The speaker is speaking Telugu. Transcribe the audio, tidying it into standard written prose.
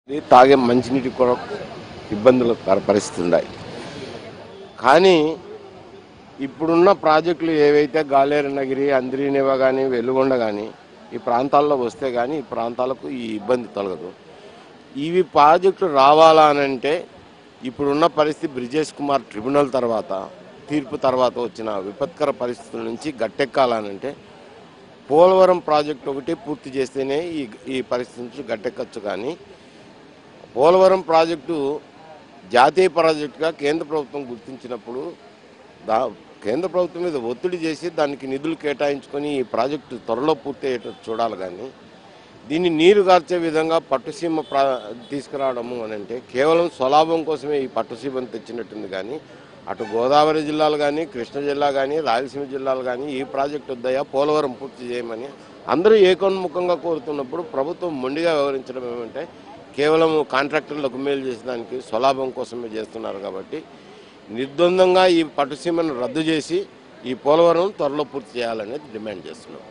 తాగే మంచినీటి కూడా ఇబ్బందులు పరిస్థితి ఉన్నాయి. కానీ ఇప్పుడున్న ప్రాజెక్టులు ఏవైతే గాలేరనగిరి, అంద్రీనేవ కానీ, వెలుగొండ కానీ ఈ ప్రాంతాల్లో వస్తే కానీ ఈ ప్రాంతాలకు ఈ ఇబ్బంది తొలగదు. ఇవి ప్రాజెక్టులు రావాలా అనంటే ఇప్పుడున్న పరిస్థితి బ్రిజేష్ కుమార్ ట్రిబ్యునల్ తర్వాత తీర్పు తర్వాత వచ్చిన విపత్కర పరిస్థితుల నుంచి గట్టెక్కాలనంటే పోలవరం ప్రాజెక్టు ఒకటి పూర్తి చేస్తేనే ఈ పరిస్థితి నుంచి గట్టెక్కచ్చు. కానీ పోలవరం ప్రాజెక్టు జాతీయ ప్రాజెక్టుగా కేంద్ర ప్రభుత్వం గుర్తించినప్పుడు కేంద్ర ప్రభుత్వం మీద ఒత్తిడి చేసి దానికి నిధులు కేటాయించుకొని ఈ ప్రాజెక్టు త్వరలో పూర్తి అయ్యేటట్టు చూడాలి. కానీ దీన్ని నీరు గార్చే విధంగా పట్టుసీమ తీసుకురావడము అని అంటే కేవలం స్వలాభం కోసమే ఈ పట్టుసీమను తెచ్చినట్టుంది. కానీ అటు గోదావరి జిల్లాలు కానీ, కృష్ణా జిల్లా కానీ, రాయలసీమ జిల్లాలు కానీ ఈ ప్రాజెక్టు వద్దయా పోలవరం పూర్తి చేయమని అందరూ ఏకోన్ముఖంగా కోరుతున్నప్పుడు ప్రభుత్వం మొండిగా వ్యవహరించడం ఏమంటే కేవలం కాంట్రాక్టర్లకు మేలు చేసేదానికి స్వలాభం కోసమే చేస్తున్నారు. కాబట్టి నిర్ద్వందంగా ఈ పట్టుసీమను రద్దు చేసి ఈ పోలవరం త్వరలో పూర్తి చేయాలనేది డిమాండ్ చేస్తున్నాం.